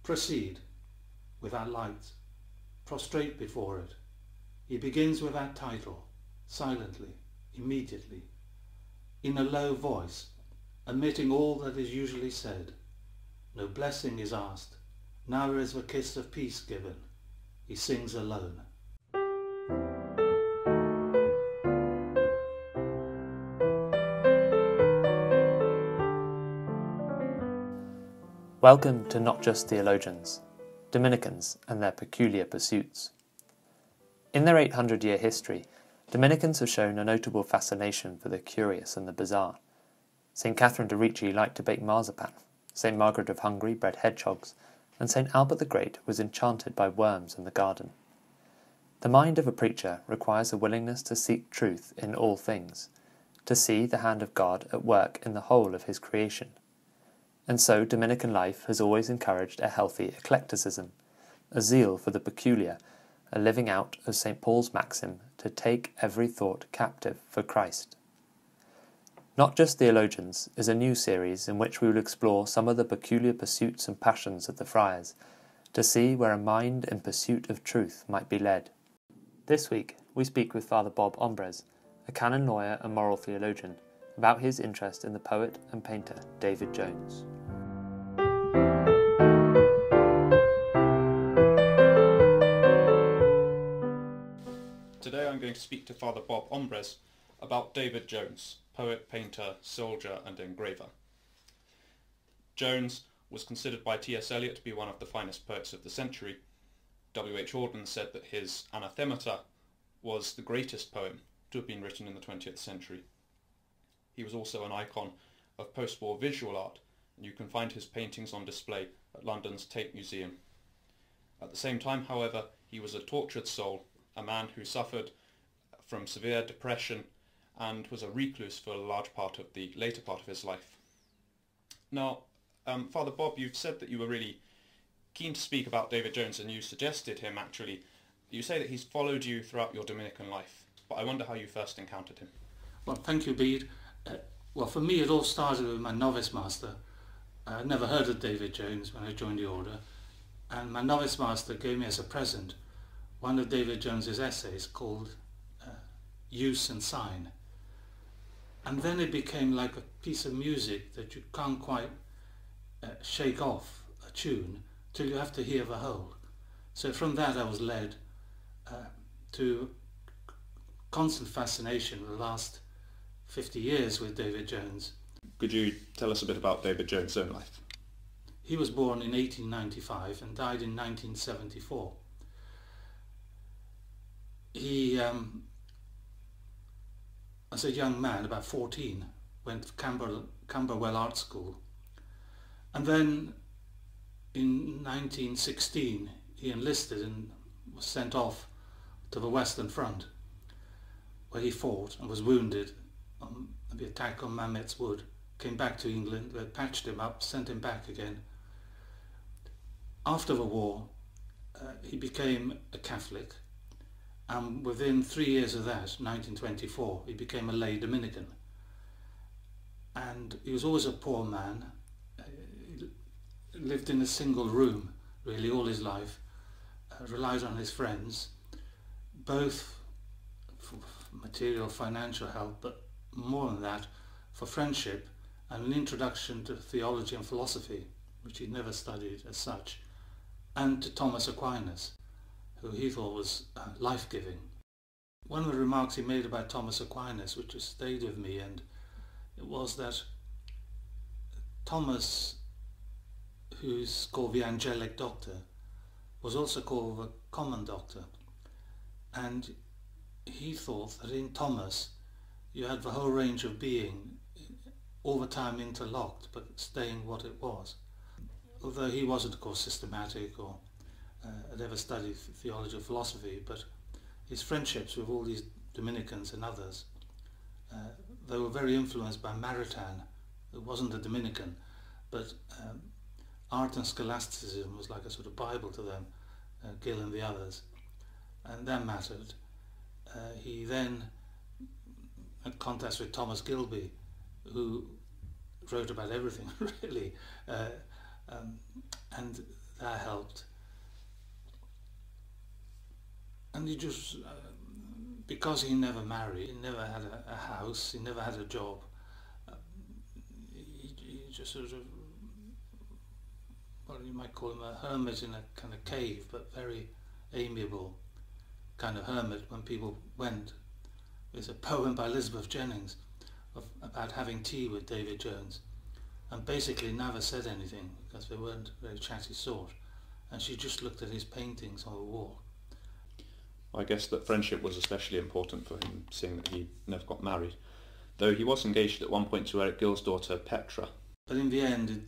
Proceed with that light, prostrate before it. He begins with that title, silently, immediately, in a low voice, omitting all that is usually said. No blessing is asked, neither is the kiss of peace given. He sings alone. Welcome to Not Just Theologians, Dominicans and their peculiar pursuits. In their 800-year history, Dominicans have shown a notable fascination for the curious and the bizarre. St. Catherine de' Ricci liked to bake marzipan, St. Margaret of Hungary bred hedgehogs, and St. Albert the Great was enchanted by worms in the garden. The mind of a preacher requires a willingness to seek truth in all things, to see the hand of God at work in the whole of his creation. And so Dominican life has always encouraged a healthy eclecticism, a zeal for the peculiar, a living out of St. Paul's maxim to take every thought captive for Christ. Not Just Theologians is a new series in which we will explore some of the peculiar pursuits and passions of the friars, to see where a mind in pursuit of truth might be led. This week we speak with Fr Bob Ombres, a canon lawyer and moral theologian, about his interest in the poet and painter David Jones. Today I'm going to speak to Fr Bob Ombres about David Jones, poet, painter, soldier and engraver. Jones was considered by T.S. Eliot to be one of the finest poets of the century. W.H. Auden said that his Anathemata was the greatest poem to have been written in the 20th century. He was also an icon of post-war visual art, and you can find his paintings on display at London's Tate Museum. At the same time, however, he was a tortured soul, a man who suffered from severe depression and was a recluse for a large part of the later part of his life. Now, Fr Bob, you've said that you were really keen to speak about David Jones, and you suggested him actually. You say that he's followed you throughout your Dominican life, but I wonder how you first encountered him. Well, thank you, Bede. Well, for me it all started with my novice master. I had never heard of David Jones when I joined the order, and my novice master gave me as a present one of David Jones's essays called Use and Sign. And then it became like a piece of music that you can't quite shake off a tune till you have to hear the whole. So from that I was led to constant fascination for the last 50 years with David Jones. Could you tell us a bit about David Jones' own life? He was born in 1895 and died in 1974. He, as a young man, about 14, went to Camberwell Art School, and then in 1916 he enlisted and was sent off to the Western Front, where he fought and was wounded on the attack on Mametz Wood. Came back to England, they patched him up, sent him back again. After the war he became a Catholic, and within 3 years of that, 1924, he became a lay Dominican. And he was always a poor man. He lived in a single room really all his life, relied on his friends, both for material, financial help, but more than that, for friendship and an introduction to theology and philosophy, which he never studied as such, and to Thomas Aquinas, who he thought was life-giving. One of the remarks he made about Thomas Aquinas, which has stayed with me, and it was that Thomas, who's called the angelic doctor, was also called the common doctor. And he thought that in Thomas you had the whole range of being, all the time interlocked, but staying what it was. Although he wasn't, of course, systematic or had ever studied theology or philosophy, but his friendships with all these Dominicans and others, they were very influenced by Maritain, who wasn't a Dominican, but art and scholasticism was like a sort of Bible to them, Gill and the others, and that mattered. He then had contacts with Thomas Gilby, who wrote about everything really, and that helped. And he just, because he never married, he never had a house, he never had a job, he just sort of, well, you might call him a hermit in a kind of cave, but very amiable kind of hermit when people went. There's a poem by Elizabeth Jennings about having tea with David Jones, and basically never said anything because they weren't a very chatty sort, and she just looked at his paintings on the wall. I guess that friendship was especially important for him, seeing that he never got married, though he was engaged at one point to Eric Gill's daughter Petra. But in the end,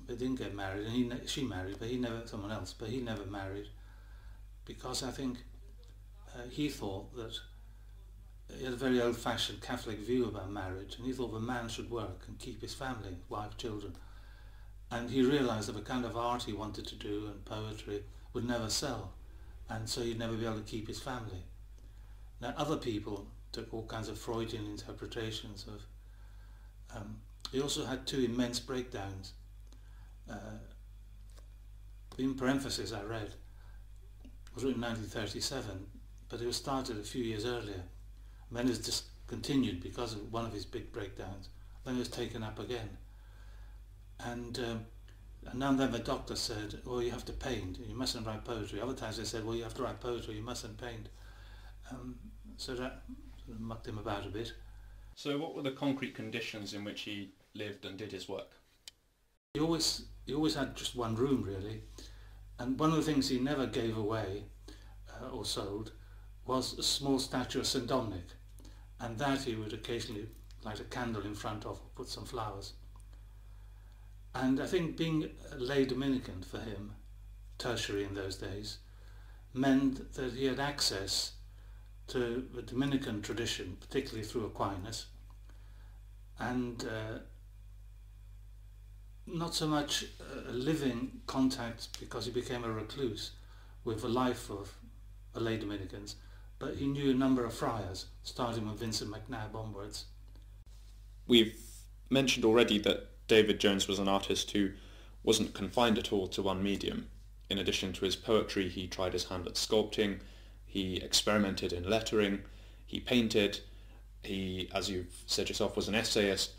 they didn't get married, and she married, but he never, someone else, but he never married, because I think he thought that he had a very old-fashioned Catholic view about marriage, and he thought the man should work and keep his family, wife, children. And he realised that the kind of art he wanted to do and poetry would never sell, and so he'd never be able to keep his family. Now other people took all kinds of Freudian interpretations of... he also had two immense breakdowns. In parentheses I read, it was written in 1937, but it was started a few years earlier. And then it was discontinued because of one of his big breakdowns. Then it was taken up again. And now and then the doctor said, well, you have to paint, you mustn't write poetry. Other times they said, well, you have to write poetry, you mustn't paint. So that sort of mucked him about a bit. So what were the concrete conditions in which he lived and did his work? He always had just one room, really. And one of the things he never gave away or sold was a small statue of St. Dominic. And that he would occasionally light a candle in front of, or put some flowers. And I think being a lay Dominican for him, tertiary in those days, meant that he had access to the Dominican tradition, particularly through Aquinas, and not so much a living contact because he became a recluse with the life of the lay Dominicans, but he knew a number of friars, starting with Vincent McNabb onwards. We've mentioned already that David Jones was an artist who wasn't confined at all to one medium. In addition to his poetry, he tried his hand at sculpting, he experimented in lettering, he painted, he, as you've said yourself, was an essayist.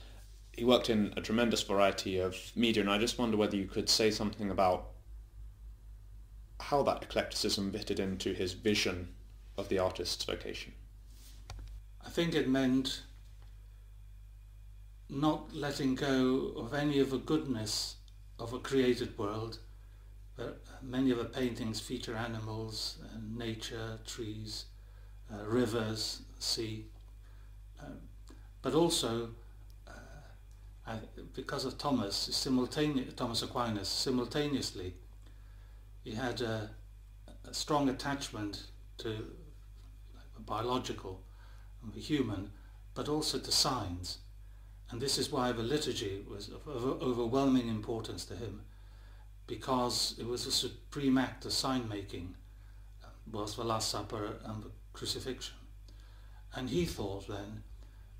He worked in a tremendous variety of media, and I just wonder whether you could say something about how that eclecticism fitted into his vision of the artist's vocation. I think it meant not letting go of any of the goodness of a created world. Many of the paintings feature animals, nature, trees, rivers, sea, but also because of Thomas Aquinas, simultaneously he had a strong attachment to the biological and the human, but also to signs. And this is why the liturgy was of overwhelming importance to him, because it was a supreme act of sign-making, was the Last Supper and the crucifixion. And he thought then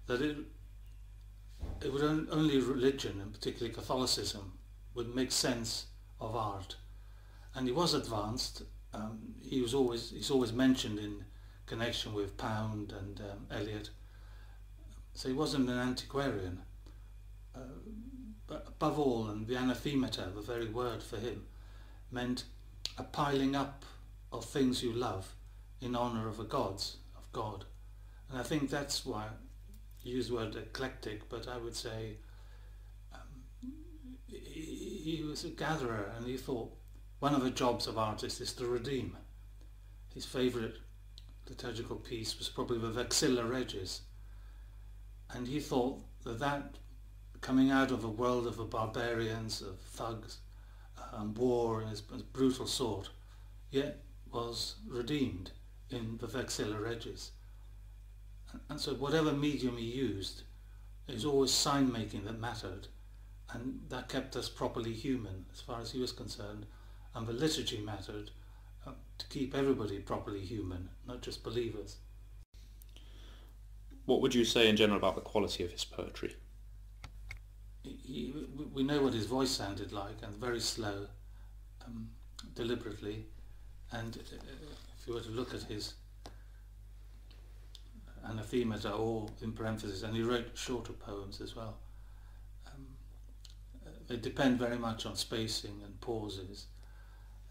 that it would only religion, and particularly Catholicism, would make sense of art. And he was advanced. He's always mentioned in connection with Pound and Eliot. So he wasn't an antiquarian. But above all, and the anathemata, the very word for him, meant a piling up of things you love in honour of the gods, of God. And I think that's why you use the word eclectic, but I would say he was a gatherer, and he thought one of the jobs of artists is to redeem. His favourite liturgical piece was probably the Vexilla Regis, and he thought that coming out of a world of the barbarians, of thugs, and war and his brutal sort, yet was redeemed in the Vexilla Regis. And so whatever medium he used, it was always sign-making that mattered, and that kept us properly human as far as he was concerned, and the liturgy mattered to keep everybody properly human, not just believers. What would you say in general about the quality of his poetry? We know what his voice sounded like, and very slow, deliberately, and if you were to look at his anathemata or in parentheses, and he wrote shorter poems as well. They depend very much on spacing and pauses.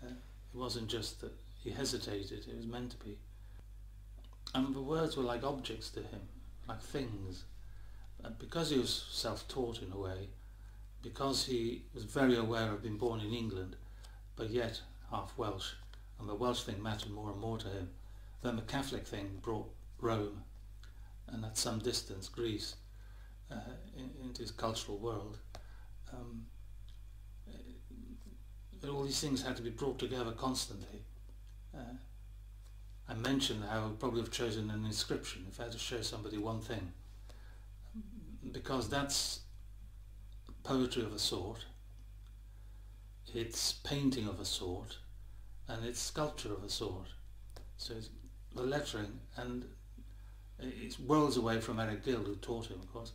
It wasn't just that he hesitated, it was meant to be. And the words were like objects to him, like things. Because he was self-taught in a way, because he was very aware of being born in England, but yet half Welsh, and the Welsh thing mattered more and more to him, then the Catholic thing brought Rome, and at some distance Greece, into his cultural world. All these things had to be brought together constantly. I mentioned how I would probably have chosen an inscription if I had to show somebody one thing, because that's poetry of a sort, it's painting of a sort, and it's sculpture of a sort. So it's the lettering, and it's worlds away from Eric Gill, who taught him, of course,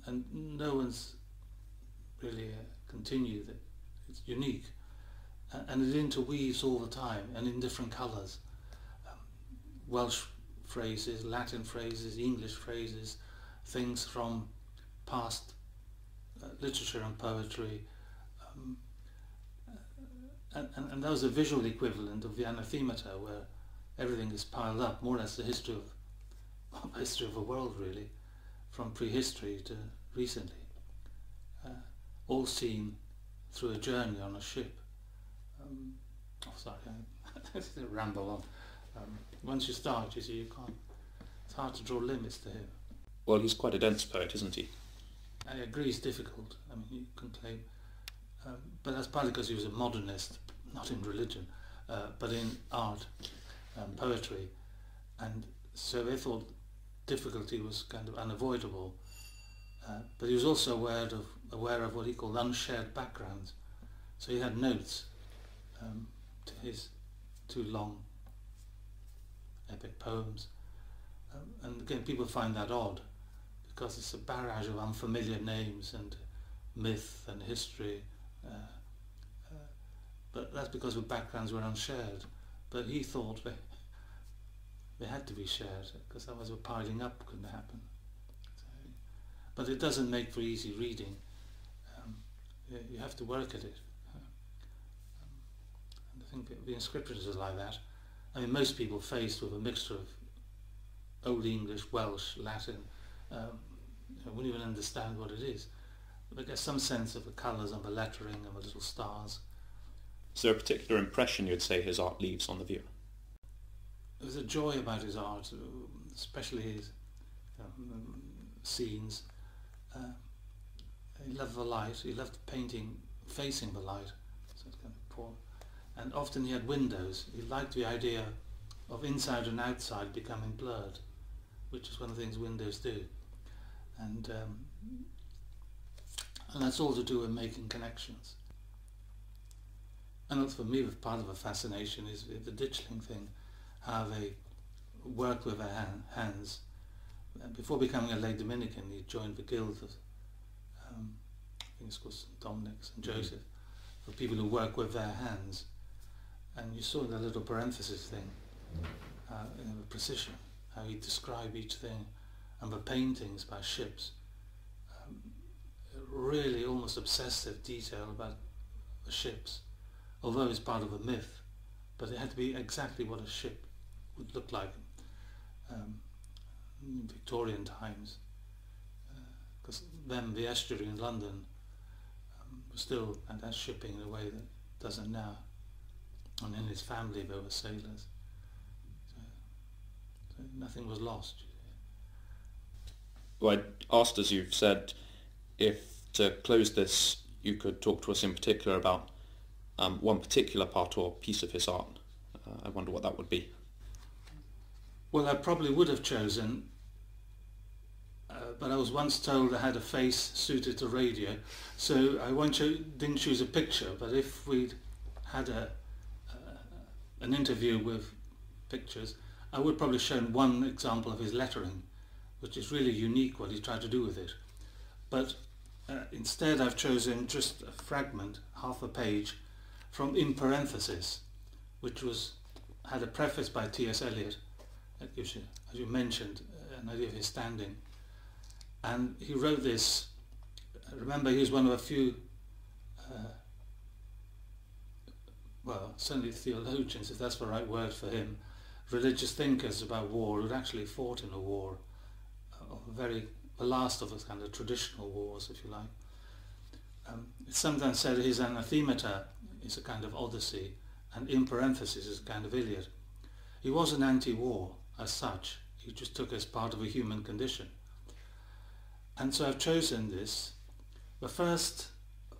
and no one's really continued it. It's unique, and it interweaves all the time and in different colours. Welsh phrases, Latin phrases, English phrases, things from past literature and poetry, and that was a visual equivalent of the anathemata, where everything is piled up, more or less the history of the world, really, from prehistory to recently, all seen through a journey on a ship. Sorry, I ramble on. Once you start, you see, you can't. It's hard to draw limits to him. Well, he's quite a dense poet, isn't he? I agree, it's difficult. I mean, you can claim, but that's partly because he was a modernist, not in religion, but in art and poetry, and so they thought difficulty was kind of unavoidable. But he was also aware of what he called unshared backgrounds. So he had notes to his two long epic poems. And again, people find that odd, because it's a barrage of unfamiliar names and myth and history. But that's because the backgrounds were unshared. But he thought they had to be shared, because otherwise the piling up couldn't happen. But it doesn't make for easy reading. You have to work at it. And I think the inscriptions are like that. I mean, most people faced with a mixture of Old English, Welsh, Latin, wouldn't even understand what it is. But they get some sense of the colours and the lettering and the little stars. Is there a particular impression you'd say his art leaves on the viewer? There's a joy about his art, especially his scenes. He loved the light, he loved painting facing the light, so it's kind of poor. And often he had windows. He liked the idea of inside and outside becoming blurred, which is one of the things windows do. And that's all to do with making connections. And also for me, part of the fascination is the ditchling thing, how they work with their hands. Before becoming a lay Dominican, he joined the guild of, I think it's called St. Dominic's and Joseph, for people who work with their hands. And you saw the little parenthesis thing, the precision, how he described each thing, and the paintings by ships. Really almost obsessive detail about the ships, although it's part of a myth, but it had to be exactly what a ship would look like in Victorian times, because then the estuary in London was still had shipping in a way that doesn't now, and in his family there were sailors, so nothing was lost. Well, I asked, as you've said, if to close this you could talk to us in particular about one particular part or piece of his art. I wonder what that would be. Well, I probably would have chosen, but I was once told I had a face suited to radio, so I didn't choose a picture, but if we'd had an interview with pictures, I would probably have shown one example of his lettering, which is really unique what he tried to do with it. But instead I've chosen just a fragment, half a page, from In Parenthesis, which had a preface by T.S. Eliot, that gives you, as you mentioned, an idea of his standing. And he wrote this, remember he was one of a few, well, certainly theologians, if that's the right word for him, religious thinkers about war who'd actually fought in a war, the last of the kind of traditional wars, if you like. It's sometimes said his anathemata is a kind of Odyssey, and In Parenthesis is a kind of Iliad. He was an anti-war as such. He just took as part of a human condition. And so I've chosen this. The first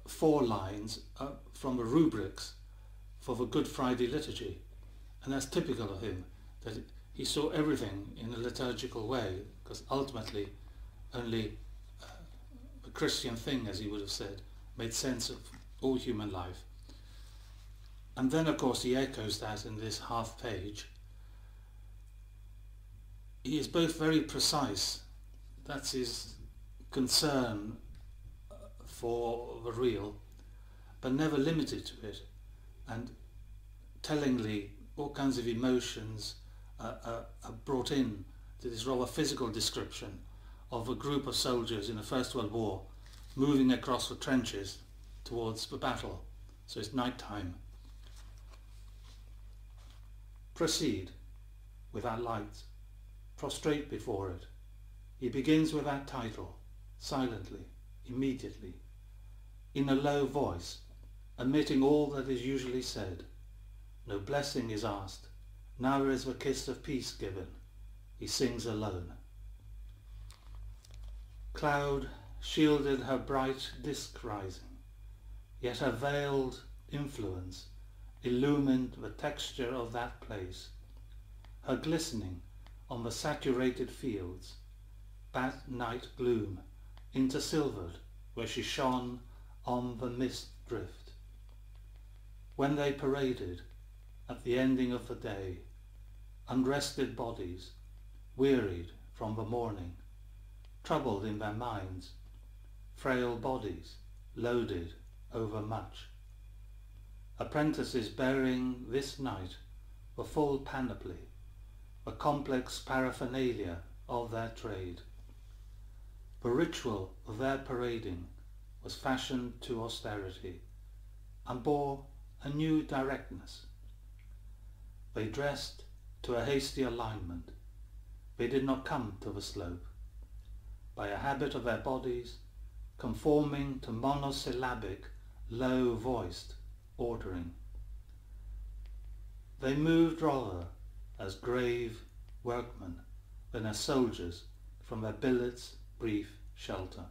4 lines are from the rubrics for the Good Friday liturgy, and that's typical of him, that he saw everything in a liturgical way, because ultimately only the Christian thing, as he would have said, made sense of all human life. And then of course he echoes that in this half page. He is both very precise, that's his concern for the real, but never limited to it, and tellingly all kinds of emotions are brought in to this rather physical description of a group of soldiers in the First World War moving across the trenches towards the battle. So it's night time. Proceed without light, prostrate before it. He begins with that title, silently, immediately, in a low voice, omitting all that is usually said. No blessing is asked, neither is the kiss of peace given. He sings alone. Cloud shielded her bright disk rising, yet her veiled influence illumined the texture of that place, her glistening on the saturated fields, that night gloom intersilvered where she shone on the mist drift. When they paraded at the ending of the day, unrested bodies, wearied from the morning, troubled in their minds, frail bodies loaded over much. Apprentices bearing this night the full panoply, the complex paraphernalia of their trade. The ritual of their parading was fashioned to austerity and bore a new directness. They dressed to a hasty alignment. They did not come to the slope. By a habit of their bodies, conforming to monosyllabic, low-voiced ordering. They moved rather as grave workmen than as soldiers from their billet's brief shelter.